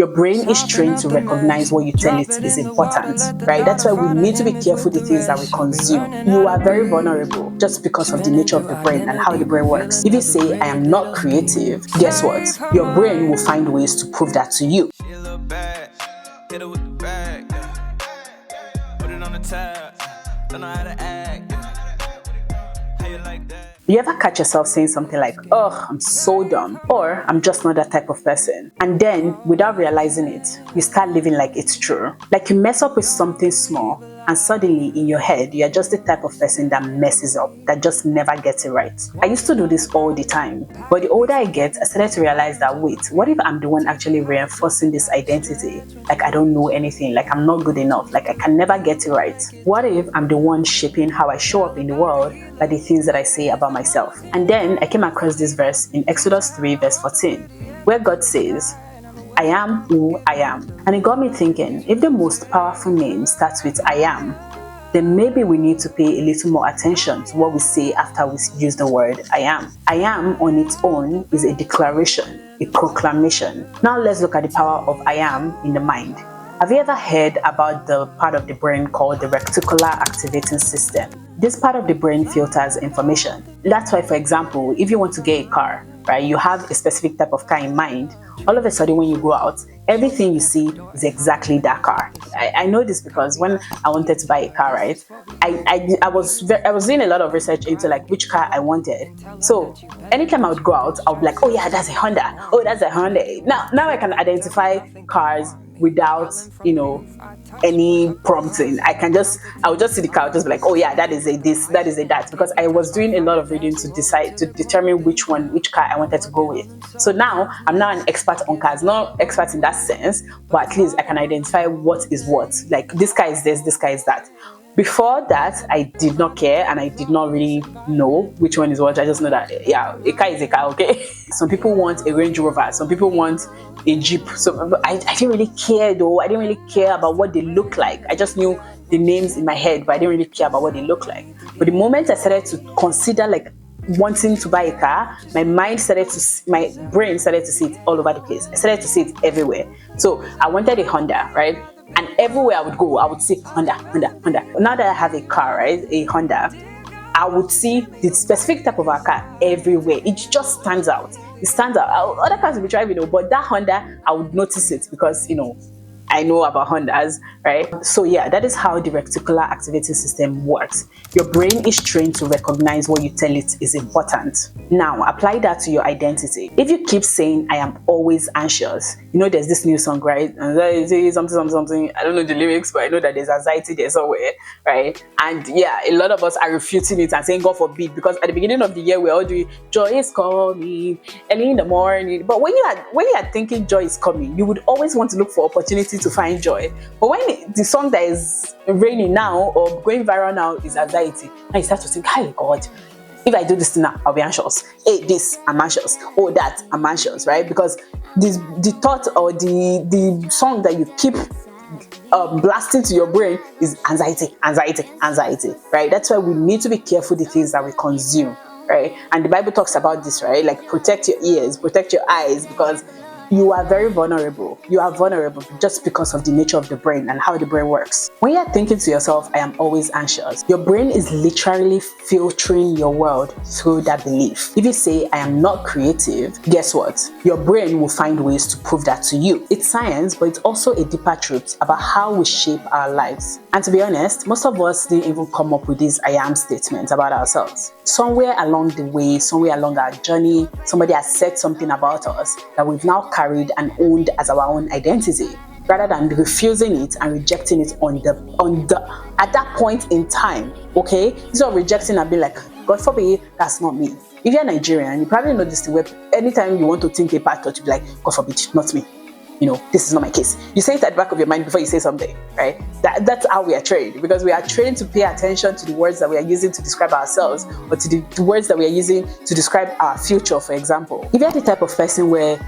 Your brain is trained to recognize what you tell it is important, right? That's why we need to be careful the things that we consume. You are very vulnerable just because of the nature of the brain and how the brain works. If you say, I am not creative, guess what? Your brain will find ways to prove that to you. Do you ever catch yourself saying something like, oh, I'm so dumb, or I'm just not that type of person? And then, without realizing it, you start living like it's true. Like you mess up with something small, and suddenly in your head, you're just the type of person that messes up, that just never gets it right. I used to do this all the time, but the older I get, I started to realize that, wait, what if I'm the one actually reinforcing this identity? Like I don't know anything, like I'm not good enough, like I can never get it right. What if I'm the one shaping how I show up in the world by the things that I say about myself? And then I came across this verse in Exodus 3 verse 14, where God says, I am who I am. And it got me thinking, if the most powerful name starts with I am, then maybe we need to pay a little more attention to what we say after we use the word I am. I am on its own is a declaration, a proclamation. Now let's look at the power of I am in the mind. Have you ever heard about the part of the brain called the Reticular Activating System? This part of the brain filters information. That's why, for example, if you want to get a car, right, you have a specific type of car in mind, all of a sudden when you go out, everything you see is exactly that car. I know this because when I wanted to buy a car, right, I was doing a lot of research into like which car I wanted. So anytime I would go out, I would be like, oh yeah, that's a Honda. Oh, that's a Honda. Now I can identify cars without, any prompting. I would just see the car, just be like, oh yeah, that is a this, that is a that, because I was doing a lot of reading to determine which car I wanted to go with. So now I'm now an expert on cars, not expert in that sense, but at least I can identify what is what. Like this car is this car is that. Before that, I did not care and I did not really know which one is what. I just know that, yeah, a car is a car, okay? Some people want a Range Rover, some people want a Jeep. So I didn't really care though. I didn't really care about what they look like. I just knew the names in my head, but I didn't really care about what they look like. But the moment I started to consider like wanting to buy a car, my brain started to see it all over the place. I started to see it everywhere. So I wanted a Honda, right? And everywhere I would go, I would see Honda. Now that I have a car, right, a Honda, I would see the specific type of a car everywhere. It just stands out. It stands out. Other cars will be driving, but that Honda, I would notice it because, I know about Hondas, right? So yeah, that is how the Reticular Activating System works. Your brain is trained to recognize what you tell it is important. Now, apply that to your identity. If you keep saying, I am always anxious, there's this new song, right? Anxiety, something. I don't know the lyrics, but I know that there's anxiety there somewhere, right? And yeah, a lot of us are refuting it and saying, God forbid, because at the beginning of the year, we're all doing, joy is coming, early in the morning. But when you are thinking joy is coming, you would always want to look for opportunity to find joy. But when the song that is raining now or going viral now is anxiety, now you start to think, hi God, if I do this thing now, I'll be anxious. Hey, this, I'm anxious. Oh, that, I'm anxious, right? Because the thought or the song that you keep blasting to your brain is anxiety, right? That's why we need to be careful the things that we consume, right? And the Bible talks about this, right? Like protect your ears, protect your eyes, because you are very vulnerable. You are vulnerable just because of the nature of the brain and how the brain works. When you're thinking to yourself, I am always anxious, your brain is literally filtering your world through that belief. If you say, I am not creative, guess what? Your brain will find ways to prove that to you. It's science, but it's also a deeper truth about how we shape our lives. And to be honest, most of us didn't even come up with these I am statements about ourselves. Somewhere along the way, somewhere along our journey, somebody has said something about us that we've now carried and owned as our own identity, rather than refusing it and rejecting it at that point in time. Okay, instead of rejecting and being like, God forbid, that's not me. If you're Nigerian, you probably know this thing where anytime you want to think a bad thought, you'll be like, God forbid, not me. This is not my case. You say it at the back of your mind before you say something, right? That's how we are trained, because we are trained to pay attention to the words that we are using to describe ourselves, or to the words that we are using to describe our future, for example. If you're the type of person where,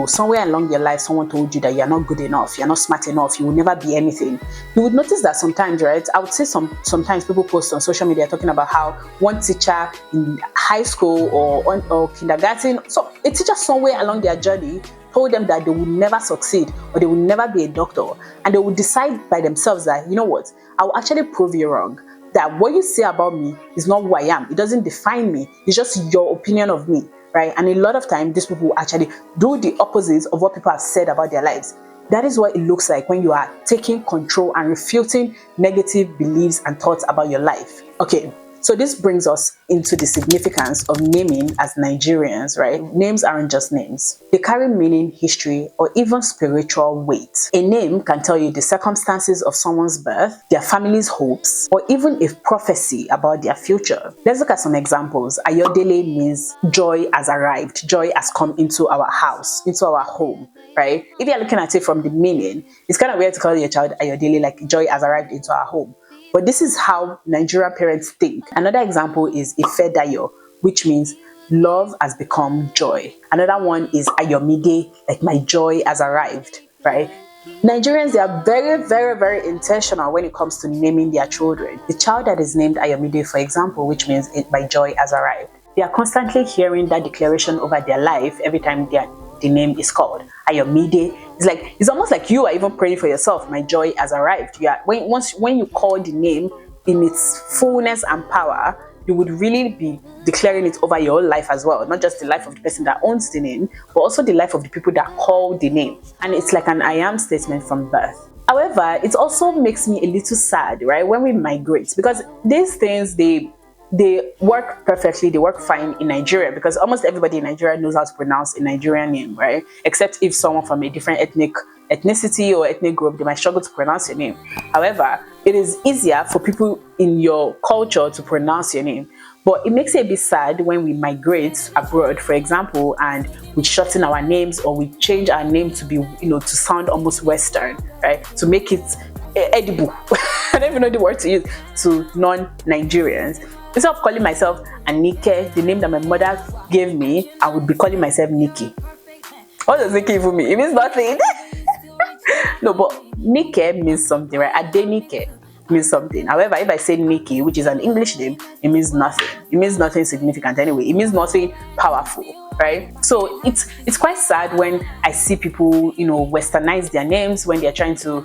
somewhere along your life, someone told you that you're not good enough, you're not smart enough, you will never be anything, you would notice that sometimes, right? I would say sometimes people post on social media talking about how one teacher in high school or kindergarten, so a teacher somewhere along their journey told them that they would never succeed or they will never be a doctor, and they would decide by themselves that, you know what, I will actually prove you wrong. That what you say about me is not who I am. It doesn't define me. It's just your opinion of me, right? And a lot of time, these people will actually do the opposite of what people have said about their lives. That is what it looks like when you are taking control and refuting negative beliefs and thoughts about your life. Okay, so this brings us into the significance of naming as Nigerians, right? Names aren't just names. They carry meaning, history, or even spiritual weight. A name can tell you the circumstances of someone's birth, their family's hopes, or even a prophecy about their future. Let's look at some examples. Ayodele means joy has arrived. Joy has come into our house, into our home, right? If you're looking at it from the meaning, it's kind of weird to call your child Ayodele, like joy has arrived into our home. But this is how Nigerian parents think. Another example is Ifedayo, which means love has become joy. Another one is Ayomide, like my joy has arrived, right? Nigerians, they are very, very, very intentional when it comes to naming their children. The child that is named Ayomide, for example, which means my joy has arrived. They are constantly hearing that declaration over their life every time the name is called. Ayomide. It's almost like you are even praying for yourself. My joy has arrived. When you call the name in its fullness and power, you would really be declaring it over your own life as well. Not just the life of the person that owns the name, but also the life of the people that call the name. And it's like an I am statement from birth. However, it also makes me a little sad, right, when we migrate, because these things, they work perfectly, they work fine in Nigeria, because almost everybody in Nigeria knows how to pronounce a Nigerian name, right? Except if someone from a different ethnicity or ethnic group, they might struggle to pronounce your name. However, it is easier for people in your culture to pronounce your name. But it makes it a bit sad when we migrate abroad, for example, and we shorten our names or we change our name to be, to sound almost Western, right? To make it edible. I don't even know the word to use to non-Nigerians. Instead of calling myself Anike, the name that my mother gave me, I would be calling myself Nikki. What does Nikki even mean? It means nothing. No, but Nike means something, right? Adenike means something. However, if I say Nikki, which is an English name, it means nothing. It means nothing significant anyway. It means nothing powerful, right? So it's quite sad when I see people, westernize their names when they're trying to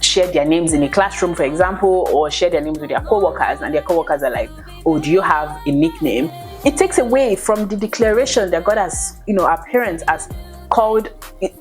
share their names in a classroom, for example, or share their names with their co-workers, and their co-workers are like, oh, do you have a nickname? It takes away from the declaration that God has, our parents has called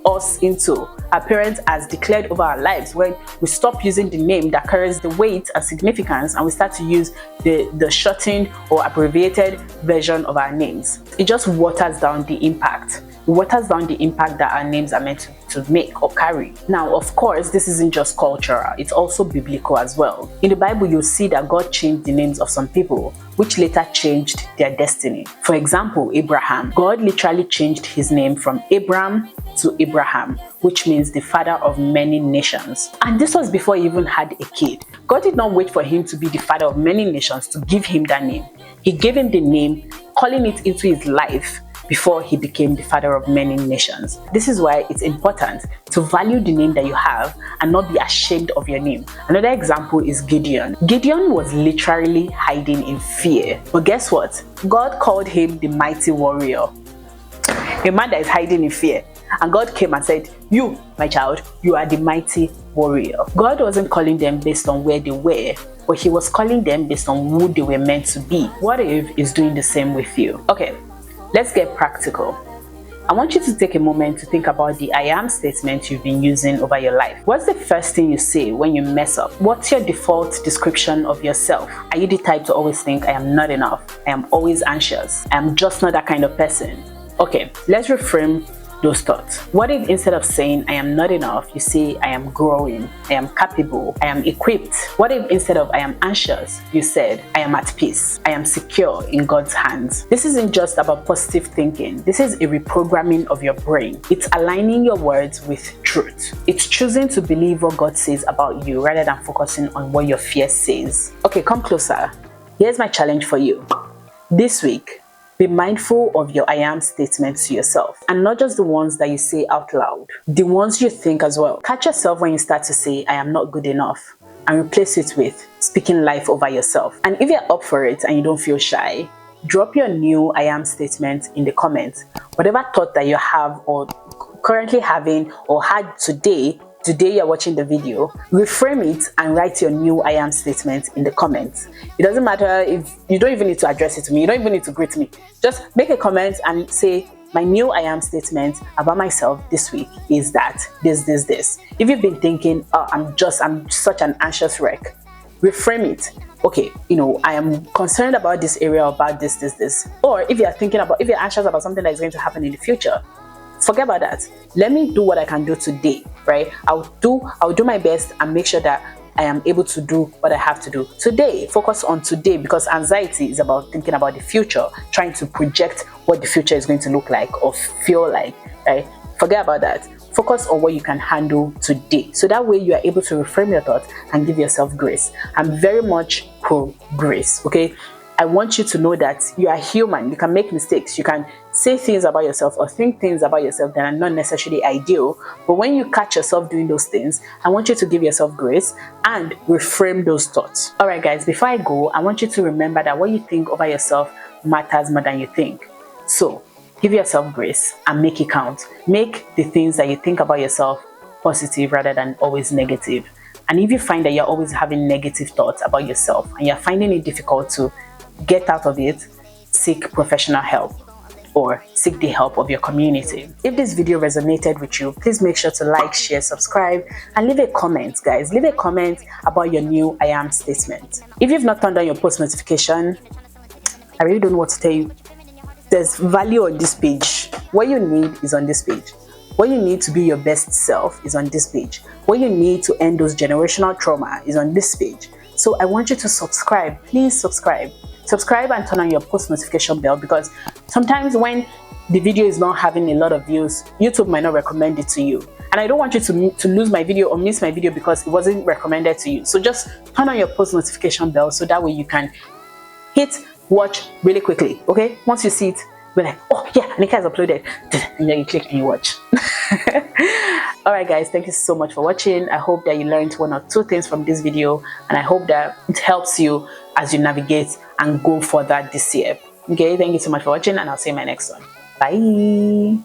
us into. Our parents has declared over our lives. When we stop using the name that carries the weight and significance, and we start to use the shortened or abbreviated version of our names, it just waters down the impact. It waters down the impact that our names are meant to make or carry. Now, of course, this isn't just cultural, it's also biblical as well. In the Bible, you'll see that God changed the names of some people, which later changed their destiny. For example, Abraham. God literally changed his name from Abram to Abraham, which means the father of many nations. And this was before he even had a kid. God did not wait for him to be the father of many nations to give him that name. He gave him the name, calling it into his life, before he became the father of many nations. This is why it's important to value the name that you have and not be ashamed of your name. Another example is Gideon. Gideon was literally hiding in fear. But guess what? God called him the mighty warrior. A man that is hiding in fear. And God came and said, you, my child, you are the mighty warrior. God wasn't calling them based on where they were, but he was calling them based on who they were meant to be. What if is doing the same with you? Okay. Let's get practical. I want you to take a moment to think about the I am statement you've been using over your life. What's the first thing you say when you mess up? What's your default description of yourself? Are you the type to always think, I am not enough, I am always anxious, I am just not that kind of person? Okay, let's reframe those thoughts. What if instead of saying I am not enough, you say I am growing, I am capable, I am equipped? What if instead of I am anxious, you said I am at peace, I am secure in God's hands? This isn't just about positive thinking. This is a reprogramming of your brain. It's aligning your words with truth. It's choosing to believe what God says about you rather than focusing on what your fear says. Okay, come closer. Here's my challenge for you. This week, be mindful of your I am statements to yourself, and not just the ones that you say out loud, the ones you think as well. Catch yourself when you start to say I am not good enough, and replace it with speaking life over yourself. And if you're up for it and you don't feel shy, drop your new I am statement in the comments. Whatever thought that you have or currently having or had today you're watching the video, reframe it and write your new I am statement in the comments. It doesn't matter if you don't even need to address it to me, you don't even need to greet me. Just make a comment and say, my new I am statement about myself this week is that this. If you've been thinking, oh, I'm such an anxious wreck, reframe it. Okay, I am concerned about this area, about this. Or if you're anxious about something that is going to happen in the future, forget about that. Let me do what I can do today, right? I'll do my best and make sure that I am able to do what I have to do today. Focus on today, because anxiety is about thinking about the future, trying to project what the future is going to look like or feel like, right? Forget about that. Focus on what you can handle today. So that way you are able to reframe your thoughts and give yourself grace. I'm very much pro grace, okay? I want you to know that you are human. You can make mistakes. You can say things about yourself or think things about yourself that are not necessarily ideal. But when you catch yourself doing those things, I want you to give yourself grace and reframe those thoughts. All right, guys, before I go, I want you to remember that what you think about yourself matters more than you think. So give yourself grace and make it count. Make the things that you think about yourself positive rather than always negative. And if you find that you're always having negative thoughts about yourself and you're finding it difficult to get out of it, seek professional help or seek the help of your community. If this video resonated with you, please make sure to like, share, subscribe, and leave a comment, guys. Leave a comment about your new I am statement. If you've not turned on your post notification, I really don't know what to tell you. There's value on this page. What you need is on this page. What you need to be your best self is on this page. What you need to end those generational trauma is on this page. So I want you to subscribe. Please subscribe. Subscribe and turn on your post notification bell, because sometimes when the video is not having a lot of views, YouTube might not recommend it to you. And I don't want you to lose my video or miss my video because it wasn't recommended to you. So just turn on your post notification bell so that way you can hit watch really quickly, okay? Once you see it, be like, oh yeah, Anika has uploaded, and then you click and you watch. All right, guys, thank you so much for watching. I hope that you learned one or two things from this video, and I hope that it helps you as you navigate and go further this year. Okay, thank you so much for watching, and I'll see you in my next one. Bye.